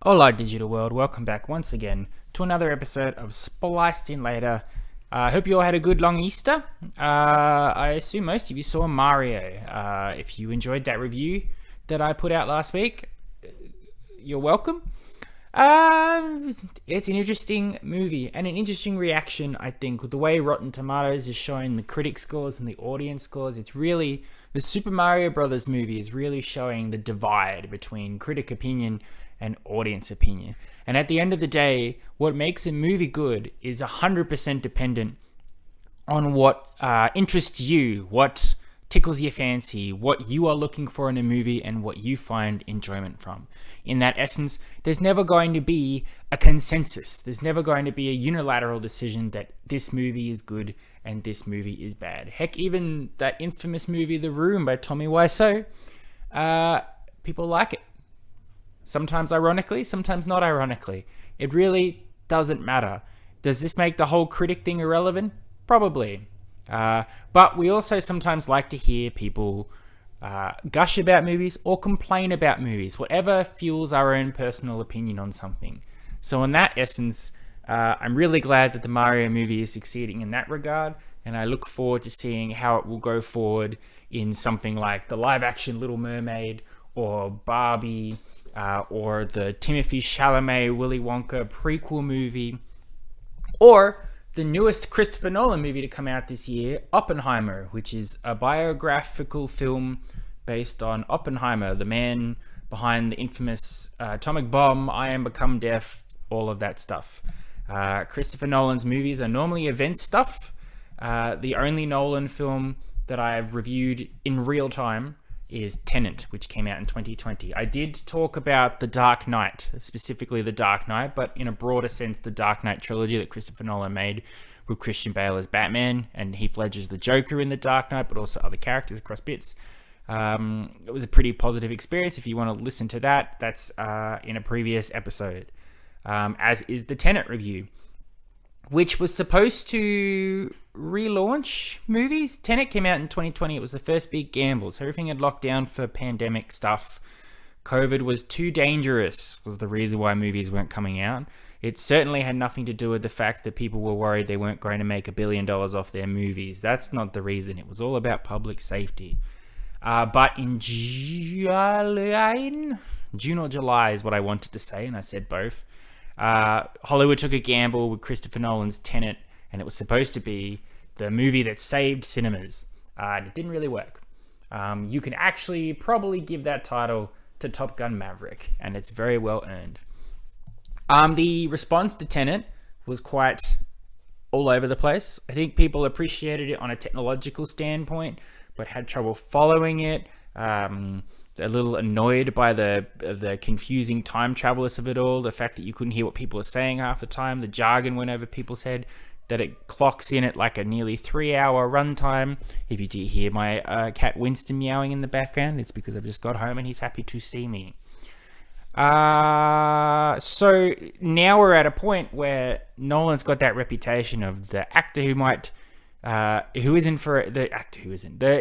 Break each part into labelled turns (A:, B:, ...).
A: Hola, digital world. Welcome back once again to another episode of Spliced In Later. I hope you all had a good long Easter. I assume most of you saw Mario. If you enjoyed that review that I put out last week, you're welcome. It's an interesting movie and an interesting reaction, I think, with the way Rotten Tomatoes is showing the critic scores and the audience scores. It's really, the Super Mario Brothers movie is really showing the divide between critic opinion and audience opinion. And at the end of the day, what makes a movie good is 100% dependent on what interests you, what tickles your fancy, what you are looking for in a movie, and what you find enjoyment from. In that essence, there's never going to be a consensus. There's never going to be a unilateral decision that this movie is good and this movie is bad. Heck, even that infamous movie The Room by Tommy Wiseau, people like it. Sometimes ironically, sometimes not ironically. It really doesn't matter. Does this make the whole critic thing irrelevant? Probably. But we also sometimes like to hear people gush about movies or complain about movies, whatever fuels our own personal opinion on something. So in that essence, I'm really glad that the Mario movie is succeeding in that regard, and I look forward to seeing how it will go forward in something like the live-action Little Mermaid or Barbie, or the Timothée Chalamet Willy Wonka prequel movie, or the newest Christopher Nolan movie to come out this year, Oppenheimer, which is a biographical film based on Oppenheimer, the man behind the infamous atomic bomb, I Am Become Death, all of that stuff. Christopher Nolan's movies are normally event stuff. The only Nolan film that I've reviewed in real time is Tenet, which came out in 2020. I did talk about The Dark Knight, specifically The Dark Knight, but in a broader sense, the Dark Knight trilogy that Christopher Nolan made with Christian Bale as Batman and Heath Ledger's the Joker in The Dark Knight, but also other characters across bits. It was a pretty positive experience. If you want to listen to that, that's in a previous episode, as is the Tenet review, which was supposed to relaunch movies. Tenet came out in 2020. It was the first big gamble. So everything had locked down for pandemic stuff. COVID was too dangerous, was the reason why movies weren't coming out. It certainly had nothing to do with the fact that people were worried they weren't going to make $1 billion off their movies. That's not the reason. It was all about public safety. But in June or July is what I wanted to say, and I said both. Hollywood took a gamble with Christopher Nolan's Tenet, and it was supposed to be the movie that saved cinemas. And it didn't really work. You can actually probably give that title to Top Gun Maverick, and it's very well earned. The response to Tenet was quite all over the place. I think people appreciated it on a technological standpoint, but had trouble following it. A little annoyed by the confusing time travelers of it all, the fact that you couldn't hear what people were saying half the time, the jargon went over people's head, that it clocks in at like a nearly 3-hour runtime. If you do hear my cat Winston meowing in the background, it's because I've just got home and he's happy to see me. So now we're at a point where Nolan's got that reputation of the actor the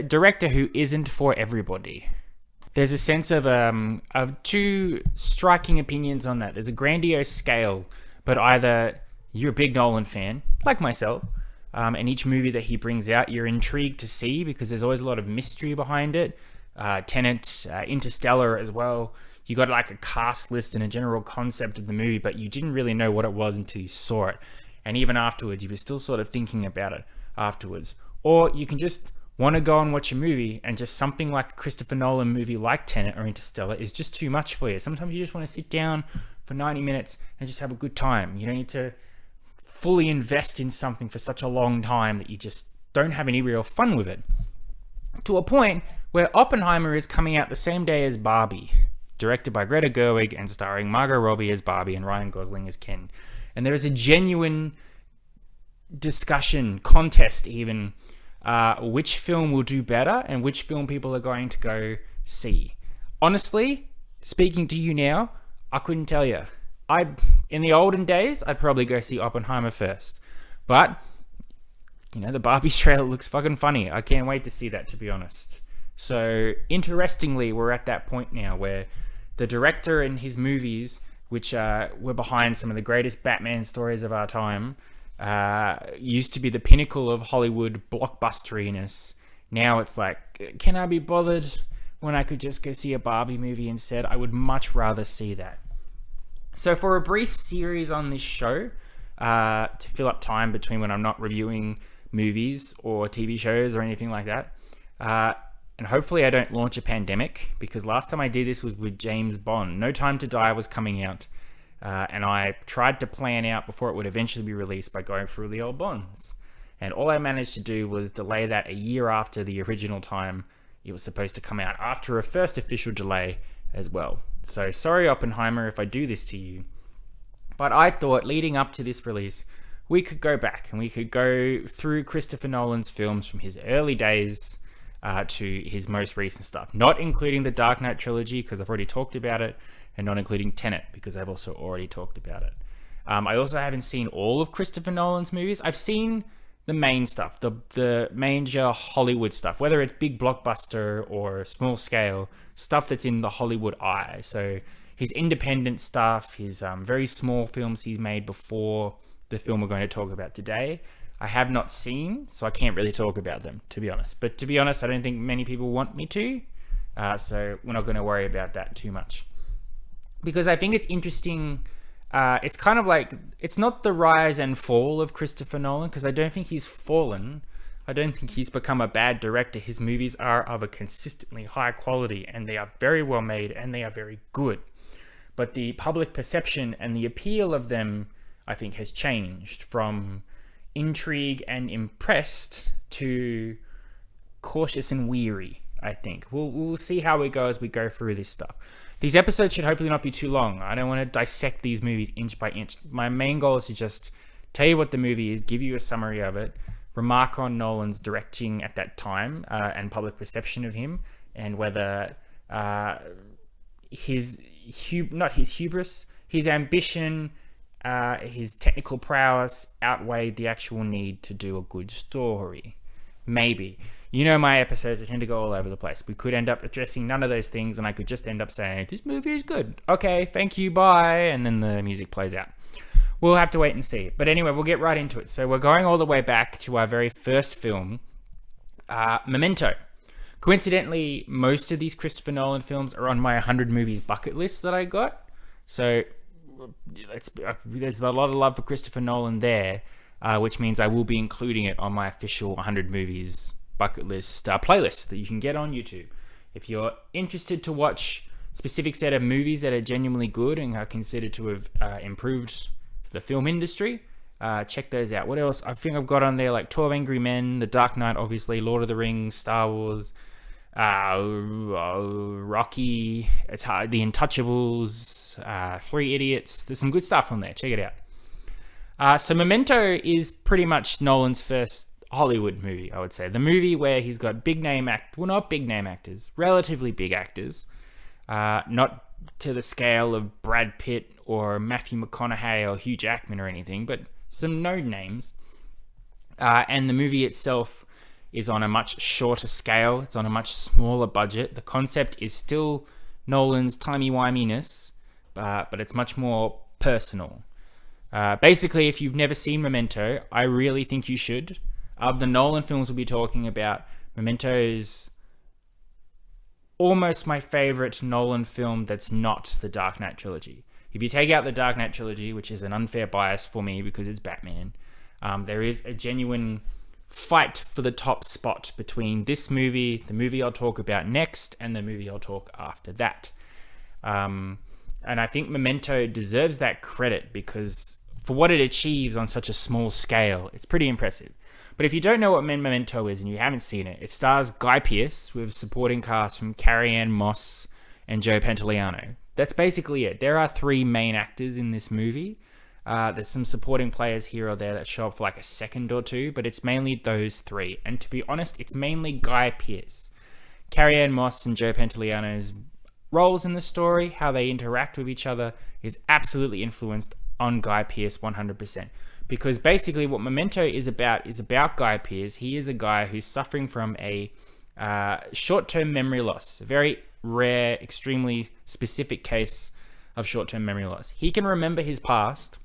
A: director who isn't for everybody. There's a sense of two striking opinions on that. There's a grandiose scale, but either you're a big Nolan fan, like myself, and each movie that he brings out, you're intrigued to see because there's always a lot of mystery behind it. Tenet, Interstellar as well. You got like a cast list and a general concept of the movie, but you didn't really know what it was until you saw it. And even afterwards, you were still sort of thinking about it afterwards. Or you can just want to go and watch a movie, and just something like a Christopher Nolan movie like Tenet or Interstellar is just too much for you. Sometimes you just want to sit down for 90 minutes and just have a good time. You don't need to fully invest in something for such a long time that you just don't have any real fun with it. To a point where Oppenheimer is coming out the same day as Barbie, directed by Greta Gerwig and starring Margot Robbie as Barbie and Ryan Gosling as Ken. And there is a genuine discussion, contest even, which film will do better and which film people are going to go see. Honestly, speaking to you now, I couldn't tell you. In the olden days, I'd probably go see Oppenheimer first. But, the Barbie trailer looks fucking funny. I can't wait to see that, to be honest. So, interestingly, we're at that point now where the director and his movies which were behind some of the greatest Batman stories of our time, used to be the pinnacle of Hollywood blockbusteriness. Now it's like, can I be bothered when I could just go see a Barbie movie instead? I would much rather see that. So for a brief series on this show, to fill up time between when I'm not reviewing movies or TV shows or anything like that, and hopefully I don't launch a pandemic, because last time I did this was with James Bond. No Time to Die was coming out, and I tried to plan out before it would eventually be released by going through the old Bonds. And all I managed to do was delay that a year after the original time it was supposed to come out, after a first official delay as well. So sorry, Oppenheimer, if I do this to you. But I thought, leading up to this release, we could go back and we could go through Christopher Nolan's films from his early days to his most recent stuff. Not including the Dark Knight trilogy, because I've already talked about it, and not including Tenet, because I've also already talked about it. I also haven't seen all of Christopher Nolan's movies. I've seen the main stuff, the major Hollywood stuff, whether it's big blockbuster or small scale, stuff that's in the Hollywood eye. So his independent stuff, his very small films he's made before the film we're going to talk about today, I have not seen, so I can't really talk about them, to be honest. But to be honest, I don't think many people want me to, so we're not going to worry about that too much. Because I think it's interesting. It's kind of like, it's not the rise and fall of Christopher Nolan, because I don't think he's fallen. I don't think he's become a bad director. His movies are of a consistently high quality, and they are very well made, and they are very good. But the public perception and the appeal of them, I think, has changed from intrigue and impressed to cautious and weary, I think. We'll see how we go as we go through this stuff. These episodes should hopefully not be too long. I don't want to dissect these movies inch by inch. My main goal is to just tell you what the movie is, give you a summary of it, remark on Nolan's directing at that time and public perception of him, and whether his hubris, his ambition, his technical prowess outweighed the actual need to do a good story. Maybe. You know my episodes, I tend to go all over the place. We could end up addressing none of those things, and I could just end up saying, this movie is good. Okay, thank you, bye. And then the music plays out. We'll have to wait and see. But anyway, we'll get right into it. So we're going all the way back to our very first film, Memento. Coincidentally, most of these Christopher Nolan films are on my 100 movies bucket list that I got. So there's a lot of love for Christopher Nolan there, which means I will be including it on my official 100 movies bucket list playlist that you can get on YouTube. If you're interested to watch a specific set of movies that are genuinely good and are considered to have improved the film industry, check those out. What else? I think I've got on there like 12 Angry Men, The Dark Knight, obviously, Lord of the Rings, Star Wars, Rocky, it's hard, The Untouchables, Three Idiots. There's some good stuff on there. Check it out. So Memento is pretty much Nolan's first Hollywood movie, I would say. The movie where he's got not big name actors, relatively big actors, not to the scale of Brad Pitt or Matthew McConaughey or Hugh Jackman or anything, but some known names. And the movie itself is on a much shorter scale. It's on a much smaller budget. The concept is still Nolan's timey-wiminess, but it's much more personal. Basically, if you've never seen Memento, I really think you should. Of the Nolan films we'll be talking about, Memento is almost my favorite Nolan film that's not the Dark Knight trilogy. If you take out the Dark Knight trilogy, which is an unfair bias for me because it's Batman, there is a genuine fight for the top spot between this movie, the movie I'll talk about next, and the movie I'll talk after that. And I think Memento deserves that credit because for what it achieves on such a small scale, it's pretty impressive. But if you don't know what Memento is and you haven't seen it, it stars Guy Pearce with supporting cast from Carrie-Anne Moss and Joe Pantoliano. That's basically it. There are three main actors in this movie. There's some supporting players here or there that show up for like a second or two, but it's mainly those three. And to be honest, it's mainly Guy Pearce. Carrie-Anne Moss and Joe Pantoliano's roles in the story, how they interact with each other, is absolutely influenced on Guy Pearce 100%. Because basically what Memento is about Guy Pearce. He is a guy who's suffering from a short-term memory loss, a very rare, extremely specific case of short-term memory loss. He can remember his past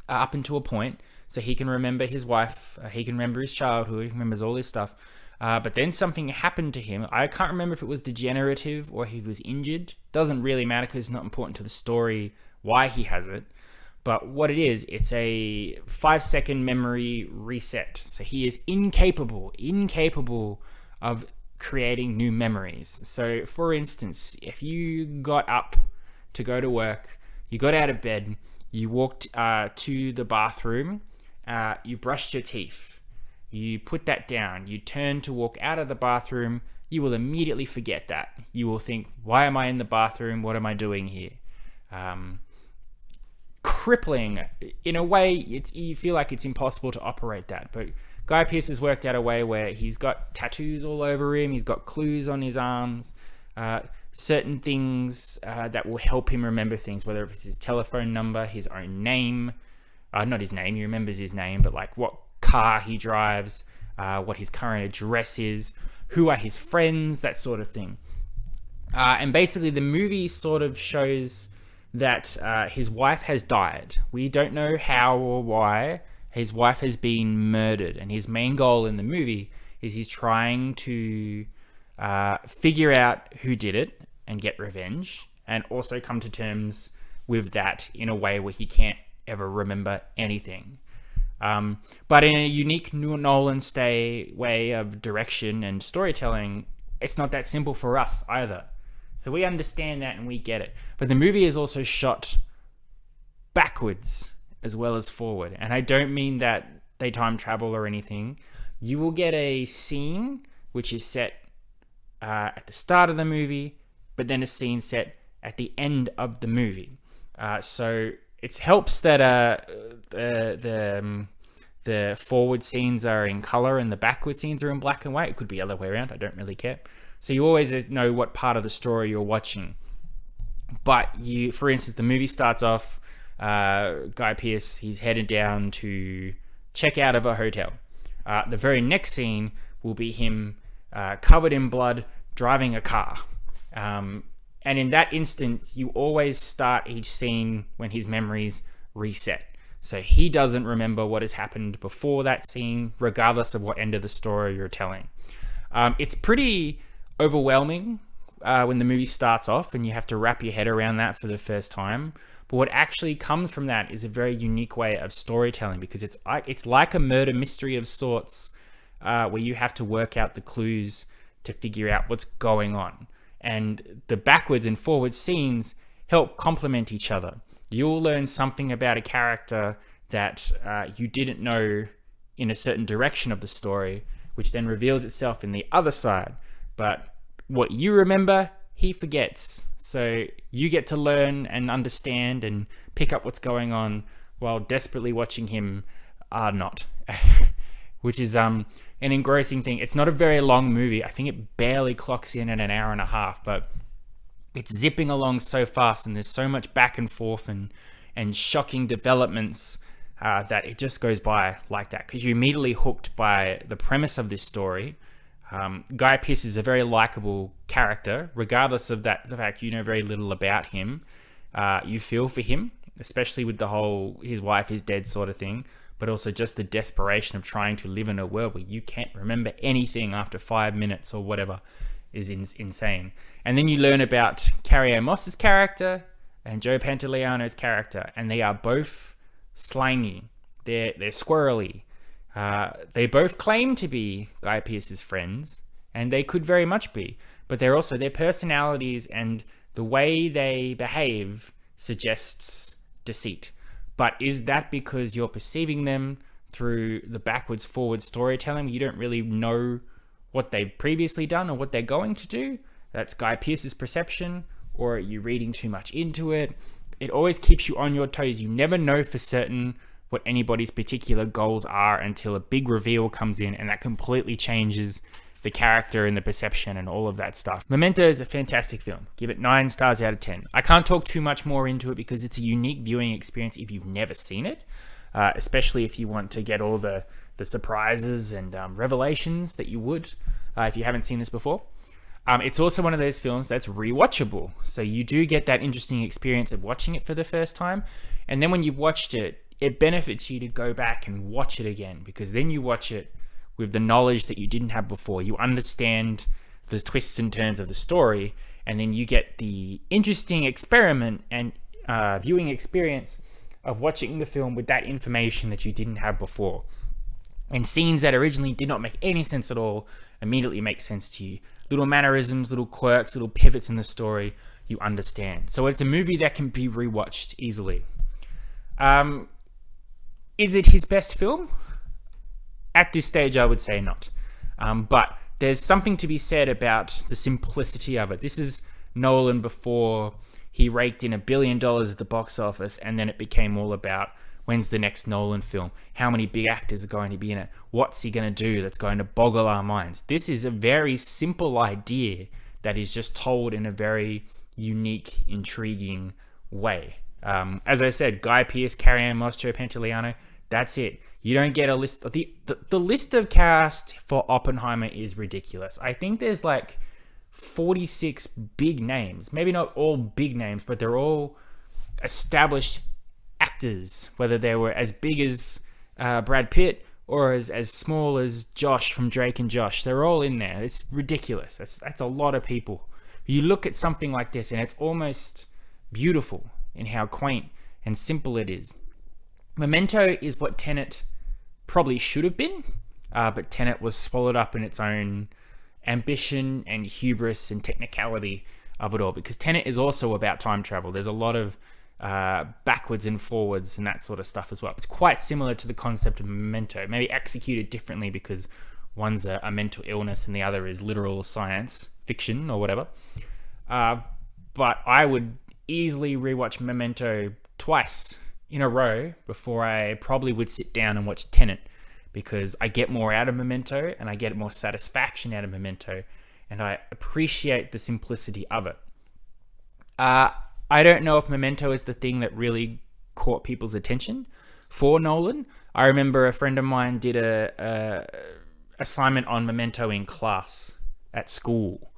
A: up until a point. So he can remember his wife, he can remember his childhood, he remembers all this stuff. But then something happened to him. I can't remember if it was degenerative or he was injured. Doesn't really matter because it's not important to the story why he has it. But what it is, it's a 5-second memory reset. So he is incapable of creating new memories. So for instance, if you got up to go to work, you got out of bed, you walked to the bathroom, you brushed your teeth, you put that down, you turn to walk out of the bathroom, you will immediately forget that. You will think, why am I in the bathroom? What am I doing here? Crippling. In a way, you feel like it's impossible to operate that. But Guy Pearce has worked out a way where he's got tattoos all over him, he's got clues on his arms, certain things that will help him remember things, whether it's his telephone number, his own name, not his name, he remembers his name, but like what car he drives, what his current address is, who are his friends, that sort of thing. And basically the movie sort of shows that his wife has died. We don't know how or why. His wife has been murdered, and his main goal in the movie is he's trying to figure out who did it and get revenge, and also come to terms with that in a way where he can't ever remember anything. But in a unique Nolan way of direction and storytelling, it's not that simple for us either. So we understand that and we get it. But the movie is also shot backwards as well as forward. And I don't mean that they time travel or anything. You will get a scene which is set at the start of the movie, but then a scene set at the end of the movie. So it helps that the forward scenes are in color and the backward scenes are in black and white. It could be the other way around. I don't really care. So you always know what part of the story you're watching. But for instance, the movie starts off, Guy Pearce, he's headed down to check out of a hotel. The very next scene will be him covered in blood, driving a car. And in that instant, you always start each scene when his memories reset. So he doesn't remember what has happened before that scene, regardless of what end of the story you're telling. It's pretty overwhelming when the movie starts off and you have to wrap your head around that for the first time. But what actually comes from that is a very unique way of storytelling, because it's like a murder mystery of sorts, where you have to work out the clues to figure out what's going on. And the backwards and forward scenes help complement each other. You'll learn something about a character that you didn't know in a certain direction of the story, which then reveals itself in the other side. But what you remember, he forgets. So you get to learn and understand and pick up what's going on while desperately watching him not. Which is an engrossing thing. It's not a very long movie. I think it barely clocks in at an hour and a half, but it's zipping along so fast, and there's so much back and forth and shocking developments that it just goes by like that, because you're immediately hooked by the premise of this story. Guy Pearce is a very likable character, regardless of the fact you know very little about him. You feel for him, especially with the whole his wife is dead sort of thing, but also just the desperation of trying to live in a world where you can't remember anything after 5 minutes or whatever is insane. And then you learn about Carrie-Anne Moss's character and Joe Pantoliano's character, and they are both slimy. They're squirrely. They both claim to be Guy Pearce's friends, and they could very much be, but they're also, their personalities and the way they behave suggests deceit. But is that because you're perceiving them through the backwards forward storytelling? You don't really know what they've previously done or what they're going to do. That's Guy Pearce's perception, or are you reading too much into it? It always keeps you on your toes. You never know for certain what anybody's particular goals are until a big reveal comes in, and that completely changes the character and the perception and all of that stuff. Memento is a fantastic film. Give it 9 stars out of 10. I can't talk too much more into it because it's a unique viewing experience if you've never seen it, especially if you want to get all the surprises and revelations that you would if you haven't seen this before. It's also one of those films that's rewatchable. So you do get that interesting experience of watching it for the first time. And then when you've watched it, it benefits you to go back and watch it again, because then you watch it with the knowledge that you didn't have before. You understand the twists and turns of the story, and then you get the interesting experiment and viewing experience of watching the film with that information that you didn't have before. And scenes that originally did not make any sense at all immediately make sense to you. Little mannerisms, little quirks, little pivots in the story, you understand. So it's a movie that can be rewatched easily. Is it his best film? At this stage, I would say not. But there's something to be said about the simplicity of it. This is Nolan before he raked in $1 billion at the box office, and then it became all about when's the next Nolan film? How many big actors are going to be in it? What's he going to do that's going to boggle our minds? This is a very simple idea that is just told in a very unique, intriguing way. As I said, Guy Pearce, Carrie-Anne Moss, Joe Pantoliano, that's it. You don't get a list. The list of cast for Oppenheimer is ridiculous. I think there's like 46 big names. Maybe not all big names, but they're all established actors, whether they were as big as Brad Pitt or as small as Josh from Drake and Josh. They're all in there. It's ridiculous. That's a lot of people. You look at something like this and it's almost beautiful in how quaint and simple it is. Memento is what Tenet probably should have been, but Tenet was swallowed up in its own ambition and hubris and technicality of it all, because Tenet is also about time travel. There's a lot of backwards and forwards and that sort of stuff as well. It's quite similar to the concept of Memento, maybe executed differently because one's a mental illness and the other is literal science fiction or whatever. But I would easily rewatch Memento twice in a row before I probably would sit down and watch Tenet, because I get more out of Memento and I get more satisfaction out of Memento, and I appreciate the simplicity of it. I don't know if Memento is the thing that really caught people's attention for Nolan. I remember a friend of mine did a assignment on Memento in class at school,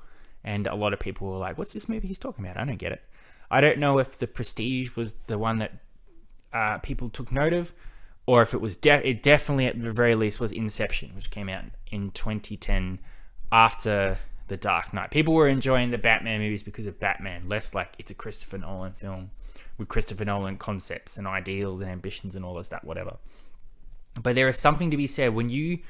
A: and a lot of people were like, what's this movie he's talking about? I don't get it. I don't know if The Prestige was the one that people took note of, or if it was it definitely at the very least was Inception, which came out in 2010 after The Dark Knight. People were enjoying the Batman movies because of Batman, less like it's a Christopher Nolan film with Christopher Nolan concepts and ideals and ambitions and all this, that, whatever. But there is something to be said when you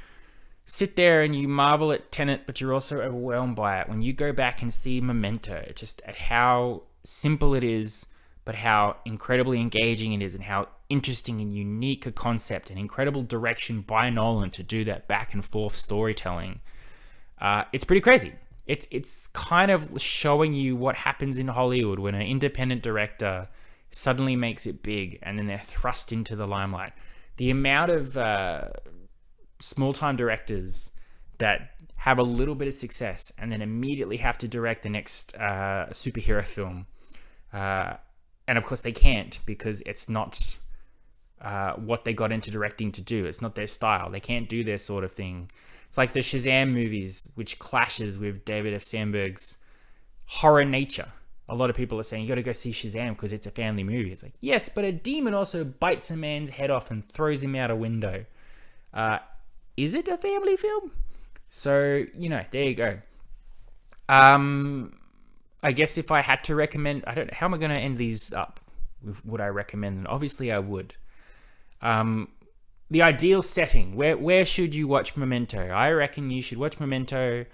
A: sit there and you marvel at Tenet, but you're also overwhelmed by it. When you go back and see Memento, just at how simple it is, but how incredibly engaging it is, and how interesting and unique a concept and incredible direction by Nolan to do that back and forth storytelling. It's pretty crazy. It's kind of showing you what happens in Hollywood when an independent director suddenly makes it big and then they're thrust into the limelight. The amount of small-time directors that have a little bit of success and then immediately have to direct the next superhero film. And of course they can't, because it's not what they got into directing to do. It's not their style. They can't do their sort of thing. It's like the Shazam movies, which clashes with David F. Sandberg's horror nature. A lot of people are saying, you got to go see Shazam because it's a family movie. It's like, yes, but a demon also bites a man's head off and throws him out a window. Is it a family film? So, there you go. I guess if I had to recommend, I don't know, how am I going to end these up? Would I recommend them? Obviously I would. The ideal setting, where should you watch Memento? I reckon you should watch Memento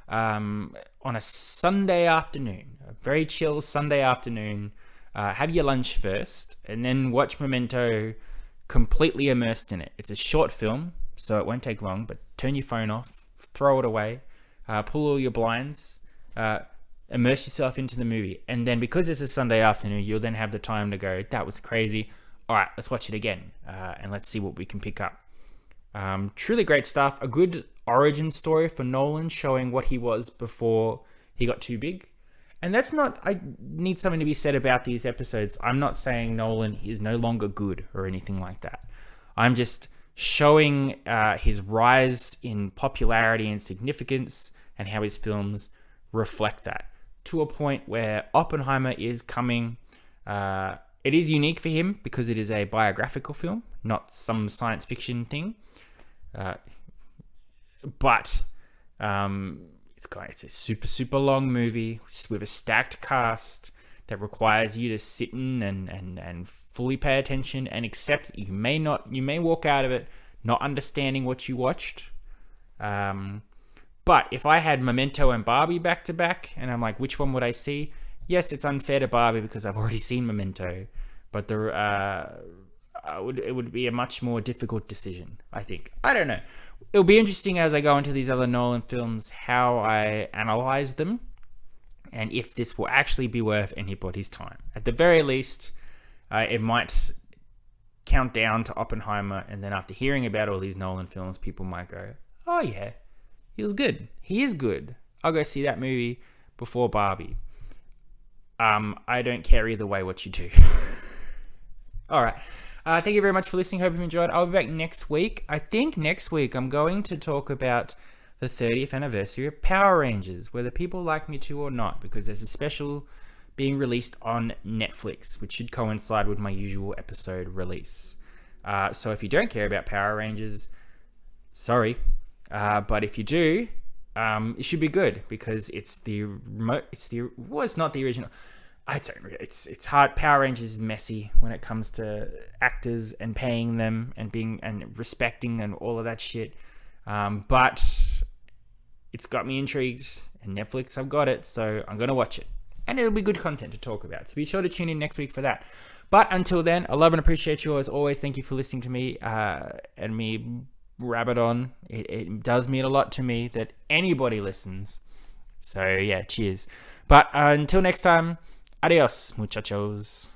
A: on a Sunday afternoon, a very chill Sunday afternoon. Have your lunch first and then watch Memento completely immersed in it. It's a short film, so it won't take long, but turn your phone off, throw it away, pull all your blinds, immerse yourself into the movie. And then because it's a Sunday afternoon, you'll then have the time to go, that was crazy. All right, let's watch it again, and let's see what we can pick up. Truly great stuff. A good origin story for Nolan, showing what he was before he got too big. And I need something to be said about these episodes. I'm not saying Nolan is no longer good or anything like that. I'm just showing his rise in popularity and significance, and how his films reflect that to a point where Oppenheimer is coming. It is unique for him because it is a biographical film, not some science fiction thing. But it's a super long movie with a stacked cast that requires you to sit in and fully pay attention and accept that you may walk out of it not understanding what you watched. But if I had Memento and Barbie back to back, and I'm like, which one would I see? Yes, it's unfair to Barbie because I've already seen Memento, but it would be a much more difficult decision, I think. I don't know. It'll be interesting as I go into these other Nolan films how I analyze them and if this will actually be worth anybody's time. At the very least, it might count down to Oppenheimer, and then after hearing about all these Nolan films, people might go, oh yeah, he was good. He is good. I'll go see that movie before Barbie. I don't care either way what you do. All right. Thank you very much for listening. Hope you enjoyed. I'll be back next week. I think next week I'm going to talk about the 30th anniversary of Power Rangers, whether people like me to or not, because there's a special being released on Netflix, which should coincide with my usual episode release. So if you don't care about Power Rangers, sorry. But if you do, it should be good because it's not the original. It's hard. Power Rangers is messy when it comes to actors and paying them and respecting and all of that shit. But it's got me intrigued, and Netflix, I've got it, so I'm gonna watch it, and it'll be good content to talk about. So be sure to tune in next week for that. But until then, I love and appreciate you as always. Thank you for listening to me and me rabbit on. It does mean a lot to me that anybody listens. So yeah, cheers. But until next time. Adios, muchachos.